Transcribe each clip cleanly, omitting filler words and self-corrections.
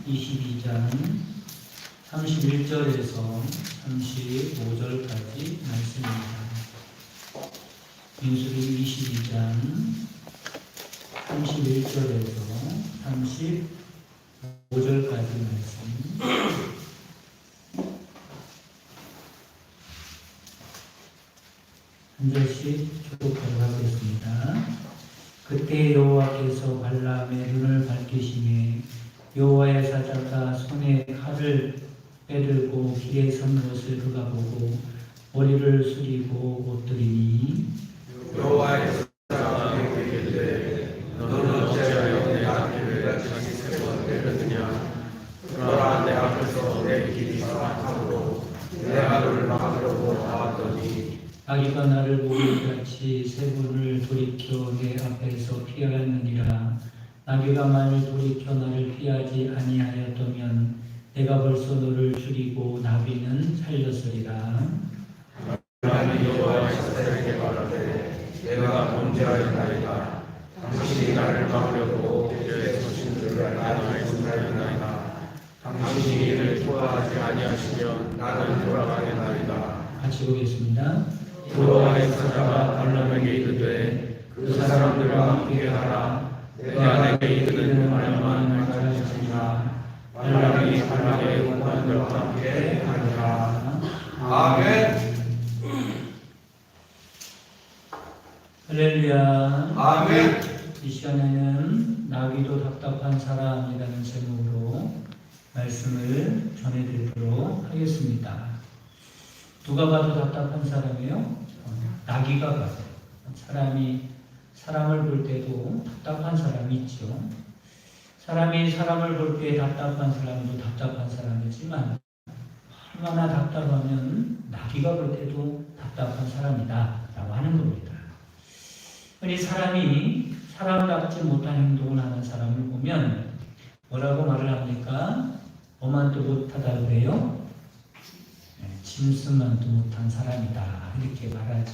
22장 31절에서 35절까지 말씀입니다. 민수기 22장 31절에서 35절까지 말씀. 한 절씩 교독하도록 하겠습니다. 그때 여호와께서 발람의 눈을 밝히시매 여호와의 사자가 손에 칼을 빼들고 길에 선 것을 그가 보고 머리를 숙이고 엎드리니 여호와의 사자가 내게 이르되 너는 어찌하여 내 앞길을 다시 세 번 때렸느냐. 그러나 내 앞에서 내 길이 사악함으로 내 하루를 막으려고 나왔더니 아기가 나를 보기같이 세 번을 돌이켜 내 앞에서 피하였느니라. 아기가 만일 돌이켜 나를 피하지 아니하였다면 내가 벌써 너를 죽이고 나비는 살렸으리라. 하나님 여호와의 사자에게 말하되 내가 범죄하였나이다. 당신이 나를 막으려고 내 소신들을 나를 분하였나이다. 당신이 이를 좋아하지 아니하시면 나는 돌아가겠나이다. 같이 보겠습니다. 여호와의 사자가 발람에게 이르되 그 사람들과 함께 하라. 내가 내게 이르는 말만 하시니라. 발람이 발람의 공관들과 함께 하니라. 아멘. 할렐루야. 아멘. 이 시간에는 나귀도 답답한 사람이라는 제목으로 말씀을 전해드리도록 하겠습니다. 누가 봐도 답답한 사람이에요? 나귀가 봐도. 사람이 사람을 볼 때도 답답한 사람이 있죠. 사람이 사람을 볼 때 답답한 사람도 답답한 사람이지만 얼마나 답답하면 나귀가 볼 때도 답답한 사람이다 라고 하는 겁니다. 흔히 사람이 사람답지 못한 행동을 하는 사람을 보면 뭐라고 말을 합니까? 뭐만도 못하다 그래요? 짐승만도 못한 사람이다 이렇게 말하죠.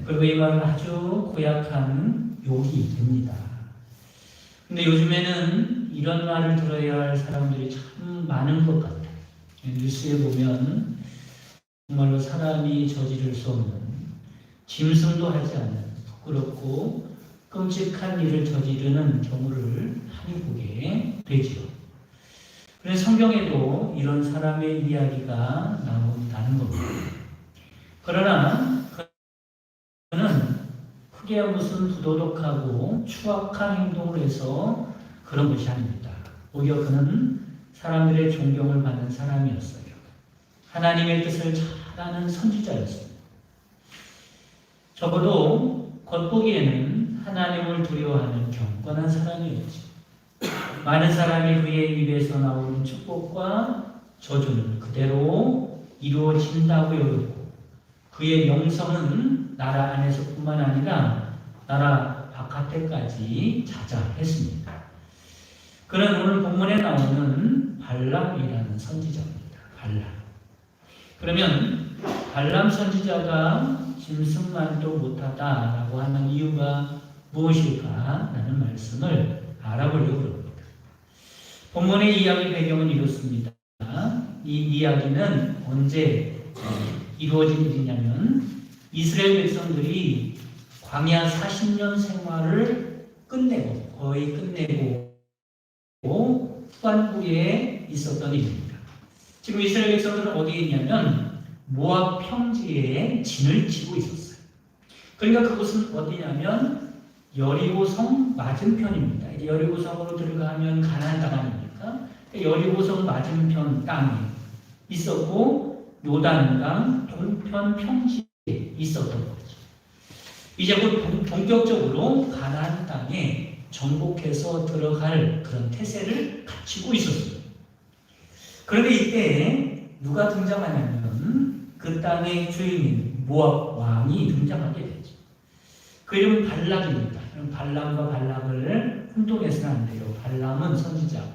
그리고 이 말은 아주 고약한 욕이 됩니다. 근데 요즘에는 이런 말을 들어야 할 사람들이 참 많은 것 같아요. 뉴스에 보면 정말로 사람이 저지를 수 없는, 짐승도 하지 않는 부끄럽고 끔찍한 일을 저지르는 경우를 많이 보게 되죠. 그래서 성경에도 이런 사람의 이야기가 나온다는 겁니다. 그러나 그는 크게 무슨 부도덕하고 추악한 행동을 해서 그런 것이 아닙니다. 오히려 그는 사람들의 존경을 받는 사람이었어요. 하나님의 뜻을 잘 아는 선지자였습니다. 적어도 겉보기에는 하나님을 두려워하는 경건한 사람이었죠. 많은 사람이 그의 입에서 나오는 축복과 저주는 그대로 이루어진다고 여겼고 그의 명성은 나라 안에서뿐만 아니라 나라 바깥에까지 자자했습니다. 그는 오늘 본문에 나오는 발람이라는 선지자입니다. 발람. 그러면 발람 선지자가 짐승만도 못하다라고 하는 이유가 무엇일까? 라는 말씀을 알아보려고 합니다. 본문의 이야기 배경은 이렇습니다. 이 이야기는 언제 이루어진 일이냐면 이스라엘 백성들이 광야 40년 생활을 끝내고 거의 끝내고 후반부에 있었던 일입니다. 지금 이스라엘 백성들은 어디에 있냐면 모압 평지에 진을 치고 있었어요. 그러니까 그곳은 어디냐면 여리고성 맞은편입니다. 이제 여리고성으로 들어가면 가나안 땅 아닙니까? 여리고성 맞은편 땅에 있었고 요단강 동편 평지에 있었던 거죠. 이제 곧 본격적으로 가나안 땅에 정복해서 들어갈 그런 태세를 갖추고 있었어요. 그런데 이때 누가 등장하냐면 그 땅의 주인인 모압 왕이 등장하게 되죠. 그 이름은 발락입니다. 발람과 발락을 혼동해서는 안 돼요. 발람은 선지자고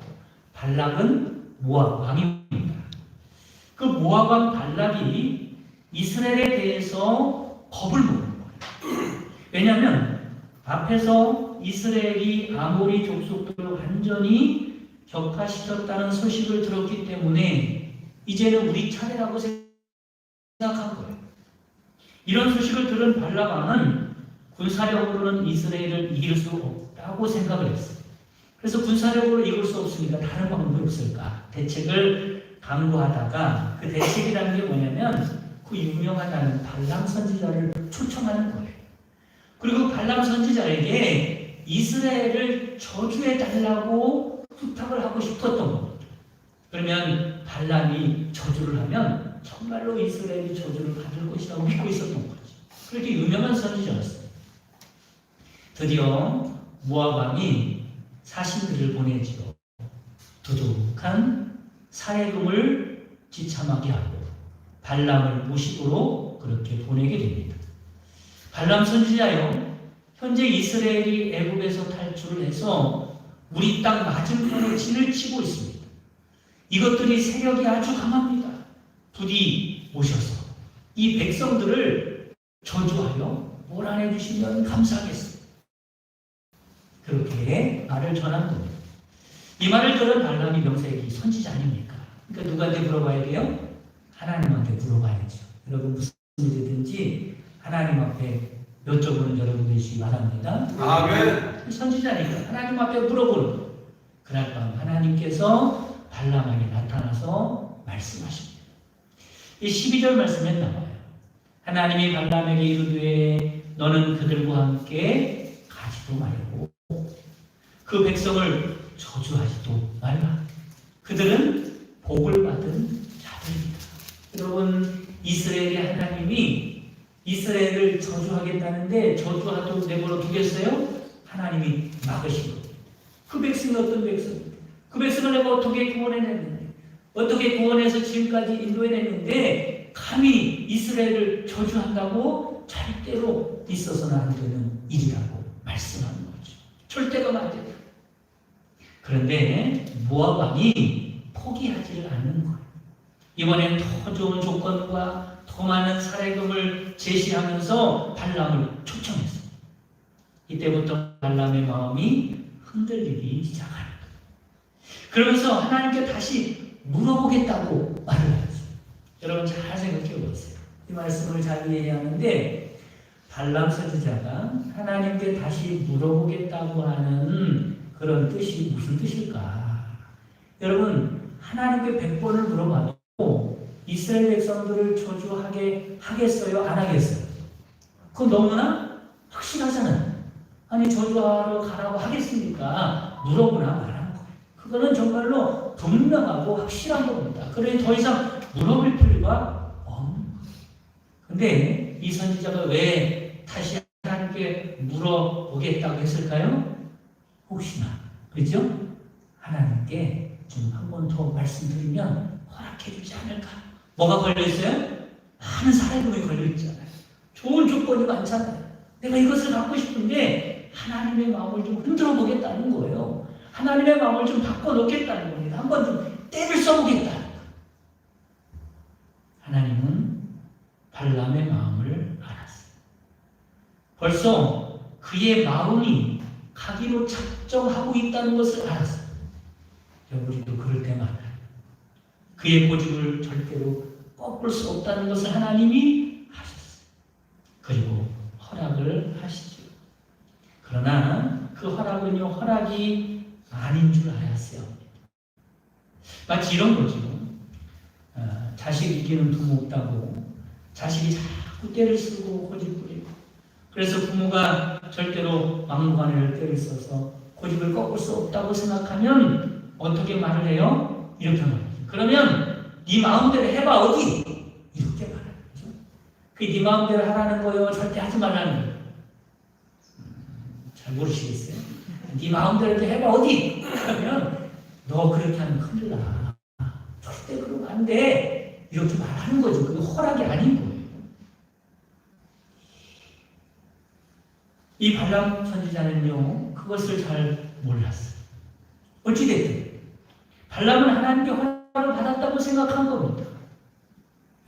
발락은 모압 왕입니다. 그 모압 왕 발락이 이스라엘에 대해서 겁을 먹는 거예요. 왜냐하면 앞에서 이스라엘이 아모리 족속들을 완전히 격파시켰다는 소식을 들었기 때문에 이제는 우리 차례라고 생각한 거예요. 이런 소식을 들은 발람왕은 군사력으로는 이스라엘을 이길 수 없다고 생각을 했어요. 그래서 군사력으로 이길 수 없으니까 다른 방법이 없을까? 대책을 강구하다가 그 대책이라는 게 뭐냐면 그 유명하다는 발람 선지자를 초청하는 거예요. 그리고 발람 선지자에게 이스라엘을 저주해 달라고 부탁을 하고 싶었던 겁니다. 그러면 발람이 저주를 하면 정말로 이스라엘이 저주를 받을 것이라고 믿고 있었던 거죠. 그렇게 유명한 선지자였어요. 드디어 모압 왕이 사신들을 보내지요. 두둑한 사해금을 지참하게 하고 발람을 모시도록 그렇게 보내게 됩니다. 발람 선지자요, 현재 이스라엘이 애굽에서 탈출을 해서 우리 땅 맞은편에 진을 치고 있습니다. 이것들이 세력이 아주 강합니다. 부디 오셔서 이 백성들을 저주하여 몰아내 주시면 감사하겠습니다. 그렇게 말을 전한 겁니다. 이 말을 들은 발람이 명색이 선지자 아닙니까? 그러니까 누구한테 물어봐야 돼요? 하나님한테 물어봐야죠. 여러분 무슨 일이든지 하나님 앞에 여쭤보는 여러분들이 바랍니다. 아멘. 선지자니까 하나님 앞에 물어보는 거예요. 그날 밤 하나님께서 발람에게 나타나서 말씀하십니다. 이 12절 말씀에 나와요. 하나님이 발람에게 이르되 너는 그들과 함께 가지도 말고 그 백성을 저주하지도 말라. 그들은 복을 받은 자들입니다. 여러분, 이스라엘의 하나님이 이스라엘을 저주하겠다는데 저주하도록 내버려 두겠어요? 하나님이 막으신 겁니다. 그 백성이 어떤 백성입니까? 그 백성을 내가 어떻게 구원해냈는데, 어떻게 구원해서 지금까지 인도해냈는데 감히 이스라엘을 저주한다고? 절대로 있어서는 안 되는 일이라고 말씀하는 거죠. 절대가 안 돼요. 그런데 모압 왕이 포기하지 않는 거예요. 이번엔 더 좋은 조건과 더 많은 사례금을 제시하면서 발람을 초청했어요. 이때부터 발람의 마음이 흔들리기 시작합니다. 그러면서 하나님께 다시 물어보겠다고 말을 했어요. 여러분 잘 생각해 보세요. 이 말씀을 잘 이해하는데 발람 선지자가 하나님께 다시 물어보겠다고 하는 그런 뜻이 무슨 뜻일까? 여러분 하나님께 100번을 물어봐도 이스라엘 백성들을 저주하게 하겠어요? 안 하겠어요? 그건 너무나 확실하잖아요. 아니 저주하러 가라고 하겠습니까? 물어보나 말하는 거예요. 그거는 정말로 분명하고 확실한 겁니다. 그러니 더 이상 물어볼 필요가 없는 거예요. 근데 이 선지자가 왜 다시 하나님께 물어보겠다고 했을까요? 혹시나, 그죠? 하나님께 좀 한 번 더 말씀드리면 허락해 주지 않을까? 뭐가 걸려있어요? 많은 사람이 걸려있잖아요. 좋은 조건이 많잖아요. 내가 이것을 갖고 싶은데 하나님의 마음을 좀 흔들어 보겠다는 거예요. 하나님의 마음을 좀 바꿔놓겠다는 겁니다. 한번 좀 때를 써보겠다는 거예요. 하나님은 발람의 마음을 알았어요. 벌써 그의 마음이 가기로 작정하고 있다는 것을 알았어요. 우리도 그럴 때마다 그의 고집을 절대로 꺾을 수 없다는 것을 하나님이 하셨어요. 그리고 허락을 하시죠. 그러나 그 허락은요, 허락이 아닌 줄 알았어요. 마치 이런 거죠. 자식 이기는 부모 없다고 자식이 자꾸 때를 쓰고 고집 부리고, 그래서 부모가 절대로 막무가내를 때를 써서 고집을 꺾을 수 없다고 생각하면 어떻게 말을 해요? 이렇게 말해요. 그러면 네 마음대로 해봐 어디? 이렇게 말하는 거죠. 그게 네 마음대로 하라는 거요? 절대 하지 말라는 거예요. 잘 모르시겠어요? 네 마음대로 해봐 어디? 그러면 너 그렇게 하면 큰일 나. 절대 그러면 안 돼. 이렇게 말하는 거죠. 그게 허락이 아닌 거예요. 이 발람 선지자는요, 그것을 잘 몰랐어요. 어찌됐든 발람은 하나님께 허락을 받았다고 생각한 겁니다.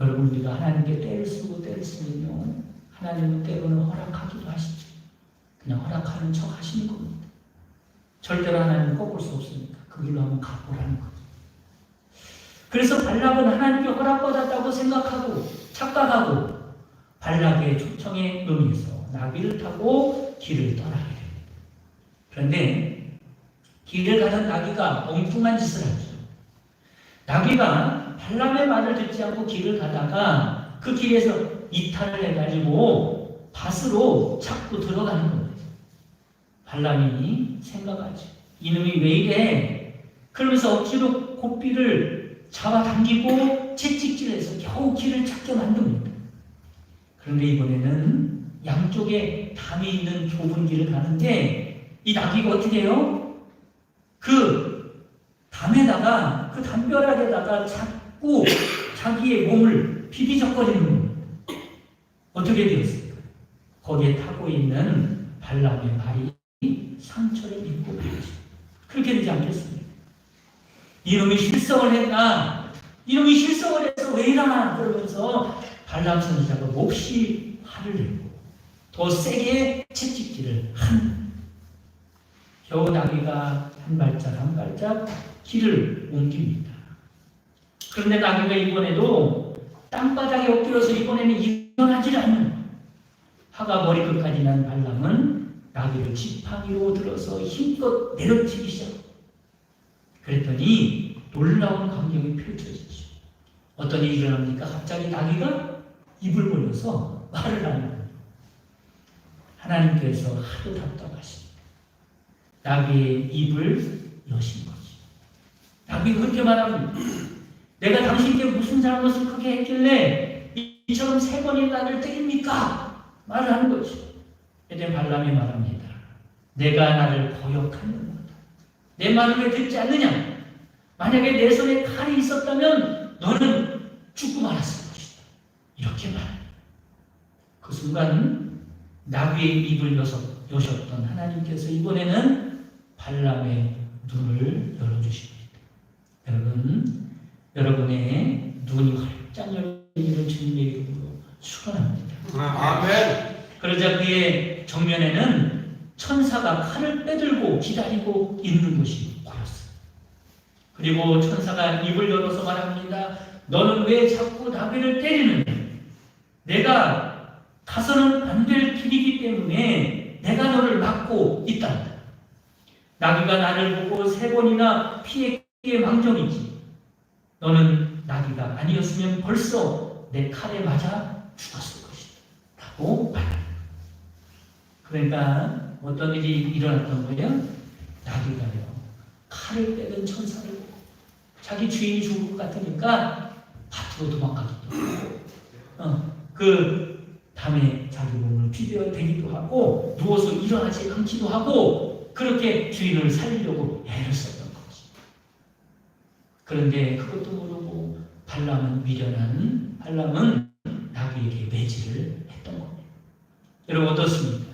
여러분, 우리가 하나님께 때를 쓰고 때를 쓰면요, 하나님은 때로는 허락하기도 하시죠. 그냥 허락하는 척 하시는 겁니다. 절대로 하나님은 꺾을 수 없으니까. 그 길로 한번 가보라는 거죠. 그래서 발락은 하나님께 허락받았다고 생각하고 착각하고 발락의 초청에 응해서 나귀를 타고 길을 떠나게 됩니다. 그런데 길을 가는 나귀가 엉뚱한 짓을 하죠. 나귀가 발람의 말을 듣지 않고 길을 가다가 그 길에서 이탈을 해가지고 밭으로 자꾸 들어가는 거예요. 발람이 생각하죠. 이놈이 왜 이래? 그러면서 억지로 고삐를 잡아당기고 채찍질해서 겨우 길을 찾게 만듭니다. 그런데 이번에는 양쪽에 담이 있는 좁은 길을 가는데 이 나귀가 어떻게 해요? 그 담에다가 그 담벼락에다가 자꾸 자기의 몸을 비비적거리는 겁니다. 어떻게 되었을까? 거기에 타고 있는 발람의 발이 상처를 입고 말이죠. 그렇게 되지 않겠습니까? 이놈이 실성을 했나? 이놈이 실성을 해서 왜 이러나? 그러면서 발람 선지자가 몹시 화를 내고 더 세게 채찍질을 한 겨우 나귀가 한 발짝 한 발짝 길을 옮깁니다. 그런데 나귀가 이번에도 땅바닥에 엎드려서 이번에는 일어나질 않는 화가 머리끝까지 난 발람은 나귀를 지팡이로 들어서 힘껏 내려치기 시작합니다. 그랬더니 놀라운 광경이 펼쳐지죠. 어떤 일이 일어납니까? 갑자기 나귀가 입을 벌려서 말을 하는 거예요. 하나님께서 하도 답답하십니다. 나귀의 입을 여신 거죠. 나귀가 그렇게 말합니다. 내가 당신께 무슨 잘못을 크게 했길래 이처럼 3번이나 나를 때립니까? 말을 하는 거죠. 그때 발람이 말합니다. 내가 나를 거역하는 거다. 내 말을 왜 듣지 않느냐? 만약에 내 손에 칼이 있었다면 너는 죽고 말았을 것이다. 이렇게 말합니다. 그 순간 나귀의 입을 여셨던 하나님께서 이번에는 발람의 눈을 열어주십니다. 여러분의 눈이 활짝 열리는 주님의 이름으로 축원합니다. 아멘. 그러자 그의 정면에는 천사가 칼을 빼들고 기다리고 있는 것이 보였어요. 그리고 천사가 입을 열어서 말합니다. 너는 왜 자꾸 나귀를 때리느냐? 내가 가서는 안 될 길이기 때문에 내가 너를 막고 있다. 나귀가 나를 보고 3번이나 피했기에 망정이지. 너는 나귀가 아니었으면 벌써 내 칼에 맞아 죽었을 것이다. 라고 말합니다. 그러니까 어떤 일이 일어났던 거예요? 나귀가요. 칼을 빼든 천사를 보고 자기 주인이 죽을 것 같으니까 밭으로 도망가기도 하고 그 담에 자기 몸을 비벼대기도 하고 누워서 일어나지 않기도 하고 그렇게 주인을 살리려고 애를 썼던 거지. 그런데 그것도 모르고 발람은 미련한 발람은 나귀에게 매질을 했던 겁니다. 여러분 어떻습니까?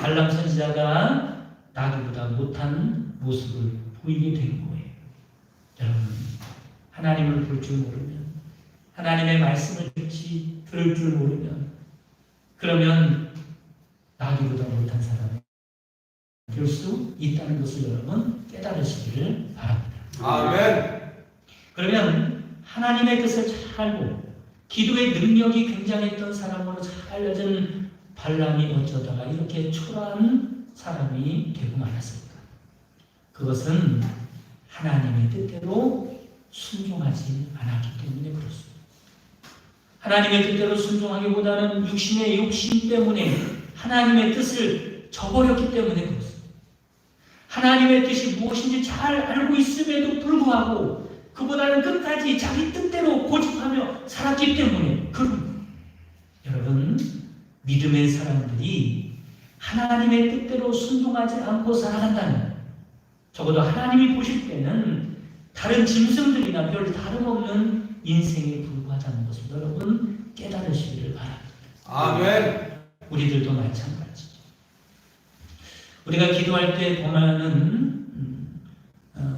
발람 선지자가 나귀보다 못한 모습을 보이게 된 거예요. 여러분 하나님을 볼 줄 모르면 하나님의 말씀을 들을 줄 모르면 그러면 나귀보다 못한 사람이 될 수 있다는 것을 여러분 깨달으시기를 바랍니다. 아멘. 그러면 하나님의 뜻을 잘 알고 기도의 능력이 굉장했던 사람으로 잘 알려진 발람이 어쩌다가 이렇게 초라한 사람이 되고 말았을까? 그것은 하나님의 뜻대로 순종하지 않았기 때문에 그렇습니다. 하나님의 뜻대로 순종하기보다는 육신의 욕심 때문에 하나님의 뜻을 저버렸기 때문에 그렇습니다. 하나님의 뜻이 무엇인지 잘 알고 있음에도 불구하고 그보다는 끝까지 자기 뜻대로 고집하며 살았기 때문에 그런 여러분 믿음의 사람들이 하나님의 뜻대로 순종하지 않고 살아간다면 적어도 하나님이 보실 때는 다른 짐승들이나 별 다름없는 인생에 불과하다는 것을 여러분 깨달으시기를 바랍니다. 아멘. 우리들도 마찬가지죠. 우리가 기도할 때 보면은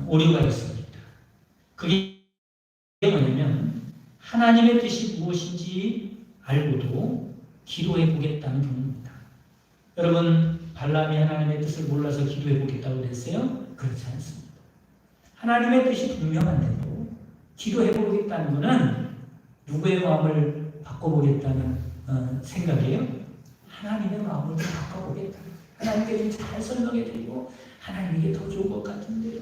오류가 있습니다. 그게 뭐냐면 하나님의 뜻이 무엇인지 알고도 기도해 보겠다는 경우입니다. 여러분 발람이 하나님의 뜻을 몰라서 기도해 보겠다고 그랬어요? 그렇지 않습니다. 하나님의 뜻이 분명한데도 기도해보겠다는 것은 누구의 마음을 바꿔보겠다는 생각이에요? 하나님의 마음을 좀 바꿔보겠다. 하나님께 잘 설명해드리고 하나님에게 더 좋은 것 같은데요.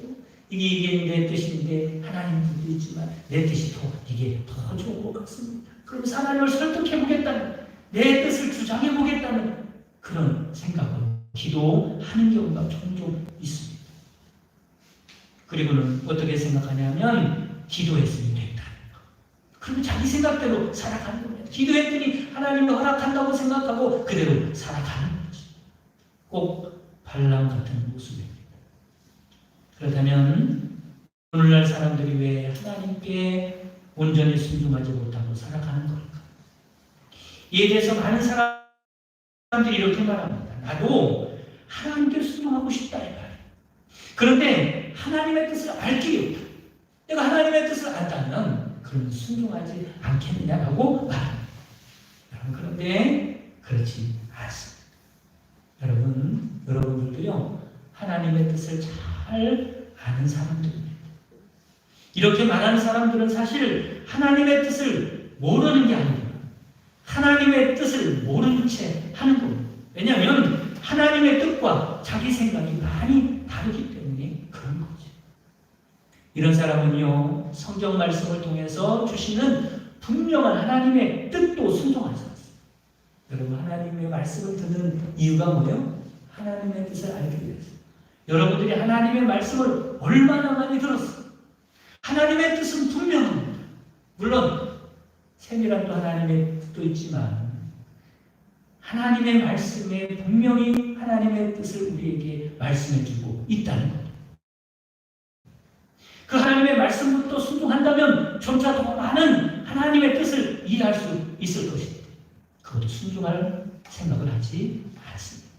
이게 내 뜻인데 하나님 뜻도 있지만 내 뜻이 이게 더 좋은 것 같습니다. 그러면서 하나님을 설득해보겠다는, 내 뜻을 주장해보겠다는 그런 생각으로 기도하는 경우가 종종 있습니다. 그리고는 어떻게 생각하냐면 기도했으면 됐다는 거. 그러면 자기 생각대로 살아가는 겁니다. 기도했더니 하나님이 허락한다고 생각하고 그대로 살아가는 거죠. 꼭 발람 같은 모습입니다. 그렇다면 오늘날 사람들이 왜 하나님께 온전히 순종하지 못하고 살아가는 걸까? 이에 대해서 많은 사람들이 이렇게 말합니다. 나도 하나님께 순종하고 싶다 이 말이에요. 그런데 하나님의 뜻을 알 길이 없다. 내가 하나님의 뜻을 안다면 그러면 순종하지 않겠느냐라고 말합니다. 그런데 그렇지 않습니다. 여러분들도요 하나님의 뜻을 잘 아는 사람들입니다. 이렇게 말하는 사람들은 사실 하나님의 뜻을 모르는 게 아니라 하나님의 뜻을 모르는 채 하는 겁니다. 왜냐하면 하나님의 뜻과 자기 생각이 많이 다르기 때문에 그런 거죠. 이런 사람은요 성경 말씀을 통해서 주시는 분명한 하나님의 뜻도 순종할 수 있어요. 여러분 하나님의 말씀을 듣는 이유가 뭐예요? 하나님의 뜻을 알기 위해서. 여러분들이 하나님의 말씀을 얼마나 많이 들었어요? 하나님의 뜻은 분명합니다. 물론 세밀한 또 하나님의 뜻도 있지만 하나님의 말씀에 분명히 하나님의 뜻을 우리에게 말씀해주고 있다는 것. 그 하나님의 말씀부터 순종한다면 점차 더 많은 하나님의 뜻을 이해할 수 있을 것입니다. 그것도 순종할 생각을 하지 않습니다.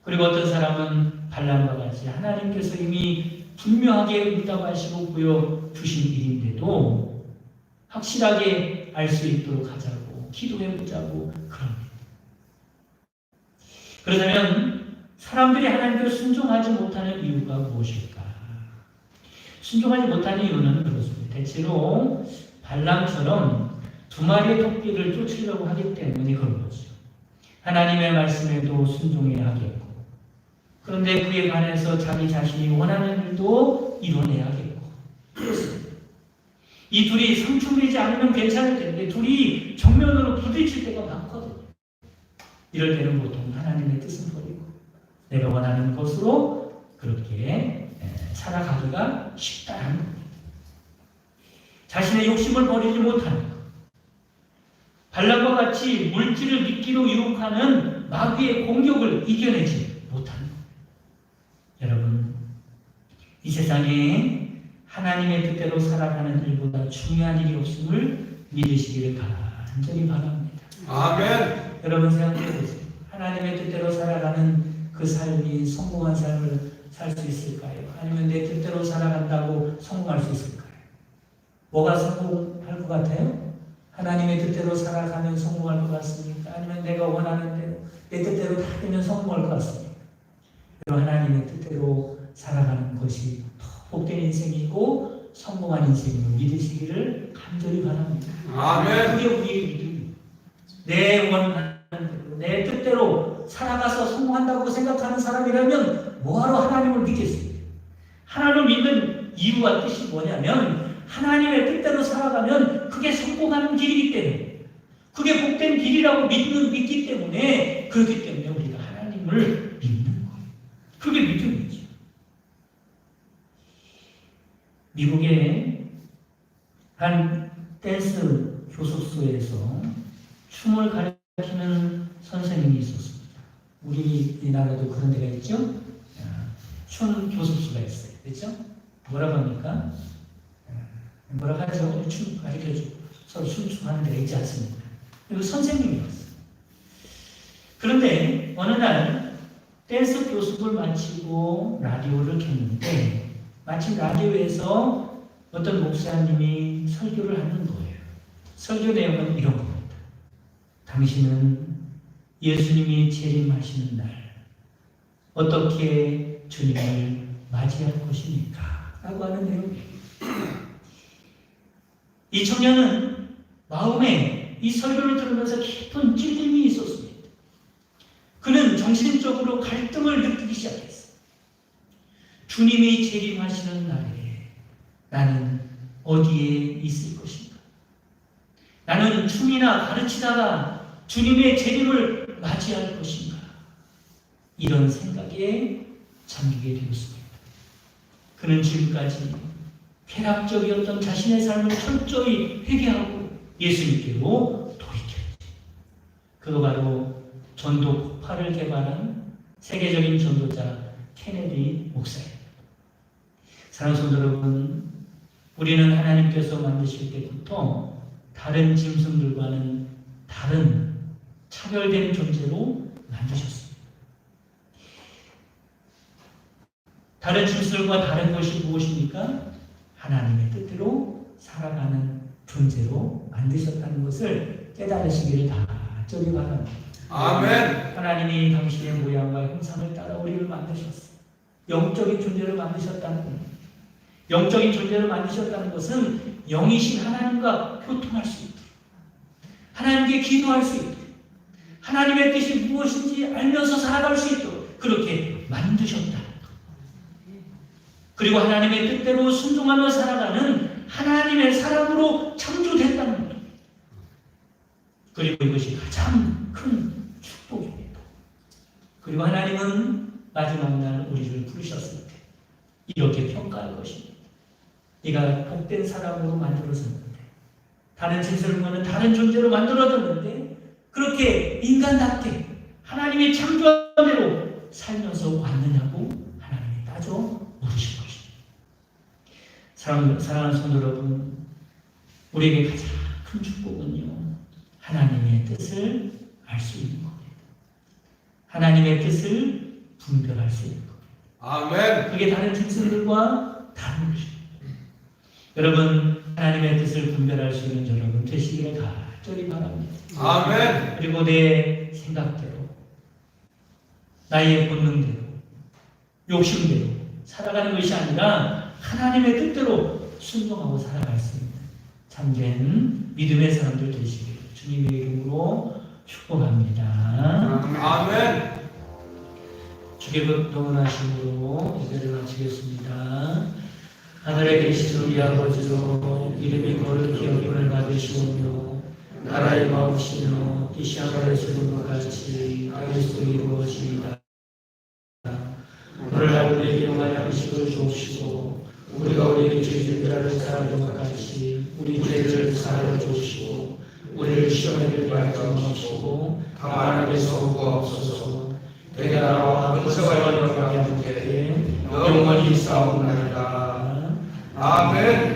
그리고 어떤 사람은 발람과 같이 하나님께서 이미 분명하게 응답하시고 보여주신 일인데도 확실하게 알 수 있도록 하자고 기도해보자고 그럽니다. 그렇다면 사람들이 하나님께 순종하지 못하는 이유가 무엇일까? 순종하지 못하는 이유는 그렇습니다. 대체로 발람처럼 두 마리의 토끼를 쫓으려고 하기 때문에 그런 거죠. 하나님의 말씀에도 순종해야 하겠고 그런데 그에 관해서 자기 자신이 원하는 일도 이뤄내야겠고 그렇습니다. 이 둘이 상충되지 않으면 괜찮을 텐데 둘이 정면으로 부딪힐 때가 많거든요. 이럴 때는 보통 하나님의 뜻은 버리고 내가 원하는 것으로 그렇게 살아가기가 쉽다는 겁니다. 자신의 욕심을 버리지 못하는 것. 발람과 같이 물질을 믿기로 유혹하는 마귀의 공격을 이겨내지 못하는 것. 여러분, 이 세상에 하나님의 뜻대로 살아가는 일보다 중요한 일이 없음을 믿으시기를 간절히 바랍니다. 아멘. 여러분 생각해 보세요. 하나님의 뜻대로 살아가는 그 삶이 성공한 삶을 살 수 있을까요? 아니면 내 뜻대로 살아간다고 성공할 수 있을까요? 뭐가 성공할 것 같아요? 하나님의 뜻대로 살아가면 성공할 것 같습니까? 아니면 내가 원하는 대로 내 뜻대로 다 되면 성공할 것 같습니까? 하나님의 뜻대로 살아가는 것이 더 복된 인생이고 성공한 인생임을 믿으시기를 간절히 바랍니다. 아멘. 그게 우리의 믿음입니다. 내 원하는 대로 내 뜻대로 살아가서 성공한다고 생각하는 사람이라면 뭐하러 하나님을 믿겠습니까? 하나님을 믿는 이유와 뜻이 뭐냐면 하나님의 뜻대로 살아가면 그게 성공하는 길이기 때문에 그게 복된 길이라고 믿기 때문에 그렇기 때문에 우리가 하나님을 믿는 거예요. 그게 믿음이죠. 미국의 한 댄스 교습소에서 춤을 가르치는 선생님이 있었습니다. 우리나라도 그런 데가 있죠? 춤 교습소가 있어요. 그렇죠? 뭐라고 합니까? 뭐라고 하죠? 춤 가르쳐주고 서로 춤추는 데가 있지 않습니까? 그리고 선생님이었어요. 그런데 어느 날 댄스 교습을 마치고 라디오를 켰는데 마침 라디오에서 어떤 목사님이 설교를 하는 거예요. 설교 내용은 이런 겁니다. 당신은 예수님이 재림하시는 날 어떻게 주님을 맞이할 것입니까? 라고 하는 내용이에요. 이 청년은 마음에 이 설교를 들으면서 깊은 찔림이 있었습니다. 그는 정신적으로 갈등을 느끼기 시작했어요. 주님이 재림하시는 날에 나는 어디에 있을 것인가? 나는 춤이나 가르치다가 주님의 재림을 맞이할 것인가? 이런 생각에 잠기게 되었습니다. 그는 지금까지 쾌락적이었던 자신의 삶을 철저히 회개하고 예수님께로 돌이켰죠. 그거 바로 전도 폭발을 개발한 세계적인 전도자 케네디 목사입니다. 사랑하는 성도 여러분, 우리는 하나님께서 만드실 때부터 다른 짐승들과는 다른 차별된 존재로 만드셨습니다. 다른 짐승들과 다른 것이 무엇입니까? 하나님의 뜻대로 살아가는 존재로 만드셨다는 것을 깨달으시기를 간절히 바랍니다. 아멘. 하나님이 당신의 모양과 형상을 따라 우리를 만드셨어요. 영적인 존재를 만드셨다는 겁니다. 영적인 존재를 만드셨다는 것은 영이신 하나님과 교통할 수 있도록, 하나님께 기도할 수 있도록, 하나님의 뜻이 무엇인지 알면서 살아갈 수 있도록 그렇게 만드셨다. 그리고 하나님의 뜻대로 순종하며 살아가는 하나님의 사람으로 창조됐다는 겁니다. 그리고 이것이 가장 큰 축복입니다. 그리고 하나님은 마지막 날 우리를 부르셨을 때 이렇게 평가할 것입니다. 네가 복된 사람으로 만들어졌는데, 다른 짐승과는 다른 존재로 만들어졌는데 그렇게 인간답게 하나님의 창조대로 살면서 왔느냐고 하나님이 따져 물으실 것입니다. 사랑하는 성도 여러분, 우리에게 가장 큰 축복은요, 하나님의 뜻을 알 수 있는 겁니다. 하나님의 뜻을 분별할 수 있는 겁니다. 아멘. 그게 다른 짐승들과 다른 것입니다. 여러분, 하나님의 뜻을 분별할 수 있는 여러분 되시기를 간절히 바랍니다. 아멘. 그리고 내 생각대로, 나의 본능대로, 욕심대로 살아가는 것이 아니라 하나님의 뜻대로 순종하고 살아갈 수 있는 참된 믿음의 사람들 되시기를 주님의 이름으로 축복합니다. 아멘. 주기도 동원하심으로 예배를 마치겠습니다. 하늘에 계신 우리 아버지로 이름이 거룩히 여김을 받으시오며 나라의 마음이시며 뜻이 하늘에서 것 같이 땅에서도 이루어지이다. 오늘날 우리에게 영원한 양식을 주옵시고 우리가 우리에게 죄진들을 사하는 것 같이 우리 죄를 사하여 주옵시고 우리를 시험에 들게 하지 마옵시고 다만 악에서 구하옵소서. 내가 나와 근세와 영광이 함께 영원히 싸움나이다. 아멘.